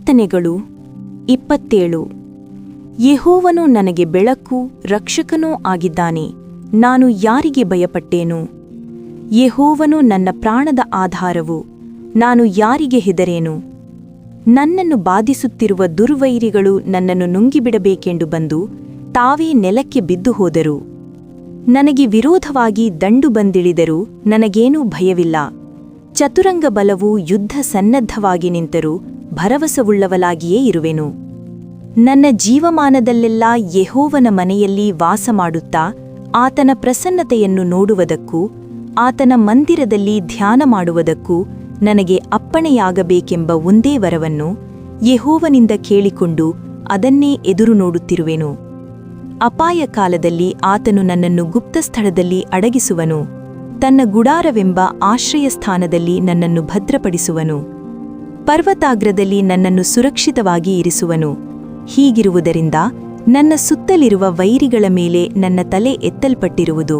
ಪ್ರಾರ್ಥನೆಗಳು 27. ಯೆಹೋವನು ನನಗೆ ಬೆಳಕು ರಕ್ಷಕನೂ ಆಗಿದ್ದಾನೆ, ನಾನು ಯಾರಿಗೆ ಭಯಪಟ್ಟೇನು? ಯೆಹೋವನು ನನ್ನ ಪ್ರಾಣದ ಆಧಾರವು, ನಾನು ಯಾರಿಗೆ ಹೆದರೇನು? ನನ್ನನ್ನು ಬಾಧಿಸುತ್ತಿರುವ ದುರ್ವೈರಿಗಳು ನನ್ನನ್ನು ನುಂಗಿಬಿಡಬೇಕೆಂದು ಬಂದು ತಾವೇ ನೆಲಕ್ಕೆ ಬಿದ್ದು ಹೋದರು. ನನಗೆ ವಿರೋಧವಾಗಿ ದಂಡು ಬಂದಿಳಿದರೂ ನನಗೇನೂ ಭಯವಿಲ್ಲ. ಚತುರಂಗ ಬಲವು ಯುದ್ಧ ಸನ್ನದ್ಧವಾಗಿ ನಿಂತರೂ ಭರವಸವುಳ್ಳವಲಾಗಿಯೇ ಇರುವೆನು. ನನ್ನ ಜೀವಮಾನದಲ್ಲೆಲ್ಲ ಯೆಹೋವನ ಮನೆಯಲ್ಲಿ ವಾಸಮಾಡುತ್ತಾ ಆತನ ಪ್ರಸನ್ನತೆಯನ್ನು ನೋಡುವುದಕ್ಕೂ ಆತನ ಮಂದಿರದಲ್ಲಿ ಧ್ಯಾನ ಮಾಡುವುದಕ್ಕೂ ನನಗೆ ಅಪ್ಪಣೆಯಾಗಬೇಕೆಂಬ ಒಂದೇ ವರವನ್ನು ಯೆಹೋವನಿಂದ ಕೇಳಿಕೊಂಡು ಅದನ್ನೇ ಎದುರು ನೋಡುತ್ತಿರುವೆನು. ಅಪಾಯ ಕಾಲದಲ್ಲಿ ಆತನು ನನ್ನನ್ನು ಗುಪ್ತಸ್ಥಳದಲ್ಲಿ ಅಡಗಿಸುವನು, ತನ್ನ ಗುಡಾರವೆಂಬ ಆಶ್ರಯಸ್ಥಾನದಲ್ಲಿ ನನ್ನನ್ನು ಭದ್ರಪಡಿಸುವನು. ಪರ್ವತಾಗ್ರದಲ್ಲಿ ನನ್ನನ್ನು ಸುರಕ್ಷಿತವಾಗಿ ಇರಿಸುವನು. ಹೀಗಿರುವುದರಿಂದ ನನ್ನ ಸುತ್ತಲಿರುವ ವೈರಿಗಳ ಮೇಲೆ ನನ್ನ ತಲೆ ಎತ್ತಲ್ಪಟ್ಟಿರುವುದು.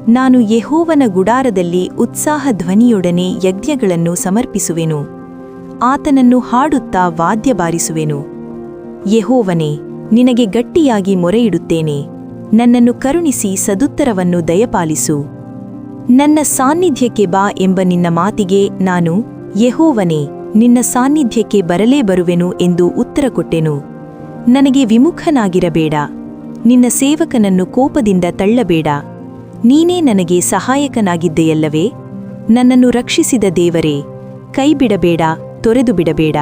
ನಾನು ಯೆಹೋವನ ಗುಡಾರದಲ್ಲಿ ಉತ್ಸಾಹ ಧ್ವನಿಯೊಡನೆ ಯಜ್ಞಗಳನ್ನು ಸಮರ್ಪಿಸುವೆನು. ಆತನನ್ನು ಹಾಡುತ್ತಾ ವಾದ್ಯ ಬಾರಿಸುವೆನು. ಯೆಹೋವನೇ, ನಿನಗೆ ಗಟ್ಟಿಯಾಗಿ ಮೊರೆಯಿಡುತ್ತೇನೆ. ನನ್ನನ್ನು ಕರುಣಿಸಿ ಸದುತ್ತರವನ್ನು ದಯಪಾಲಿಸು. ನನ್ನ ಸಾನ್ನಿಧ್ಯಕ್ಕೆ ಬಾ ಎಂಬ ನಿನ್ನ ಮಾತಿಗೆ ನಾನು, ಯೆಹೋವನೇ, ನಿನ್ನ ಸಾನ್ನಿಧ್ಯಕ್ಕೆ ಬರಲೇ ಬರುವೆನು ಎಂದು ಉತ್ತರ ಕೊಟ್ಟೆನು. ನನಗೆ ವಿಮುಖನಾಗಿರಬೇಡ, ನಿನ್ನ ಸೇವಕನನ್ನು ಕೋಪದಿಂದ ತಳ್ಳಬೇಡ. ನೀನೇ ನನಗೆ ಸಹಾಯಕನಾಗಿದ್ದೆಯಲ್ಲವೇ? ನನ್ನನ್ನು ರಕ್ಷಿಸಿದ ದೇವರೇ, ಕೈಬಿಡಬೇಡ, ತೊರೆದು ಬಿಡಬೇಡ.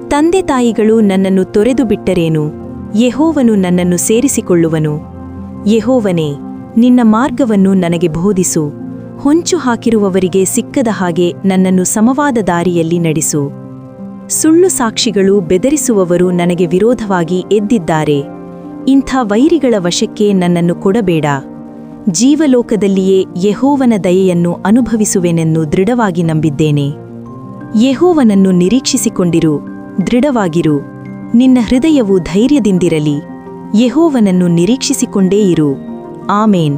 ತಂದೆ ತಾಯಿಗಳು ನನ್ನನ್ನು ತೊರೆದು ಬಿಟ್ಟರೇನು? ಯೆಹೋವನು ನನ್ನನ್ನು ಸೇರಿಸಿಕೊಳ್ಳುವನು. ಯೆಹೋವನೇ, ನಿನ್ನ ಮಾರ್ಗವನ್ನು ನನಗೆ ಬೋಧಿಸು. ಹೊಂಚು ಹಾಕಿರುವವರಿಗೆ ಸಿಕ್ಕದ ಹಾಗೆ ನನ್ನನ್ನು ಸಮವಾದ ದಾರಿಯಲ್ಲಿ ನಡೆಸು. ಸುಳ್ಳು ಸಾಕ್ಷಿಗಳು ಬೆದರಿಸುವವರು ನನಗೆ ವಿರೋಧವಾಗಿ ಎದ್ದಿದ್ದಾರೆ. ಇಂಥ ವೈರಿಗಳ ವಶಕ್ಕೆ ನನ್ನನ್ನು ಕೊಡಬೇಡ. ಜೀವಲೋಕದಲ್ಲಿಯೇ ಯೆಹೋವನ ದಯೆಯನ್ನು ಅನುಭವಿಸುವೆನೆಂದು ದೃಢವಾಗಿ ನಂಬಿದ್ದೇನೆ. ಯೆಹೋವನನ್ನು ನಿರೀಕ್ಷಿಸಿಕೊಂಡಿರು, ದೃಢವಾಗಿರು. ನಿನ್ನ ಹೃದಯವು ಧೈರ್ಯದಿಂದಿರಲಿ. ಯೆಹೋವನನ್ನು ನಿರೀಕ್ಷಿಸಿಕೊಂಡೇ ಇರು. ಆಮೇನ್.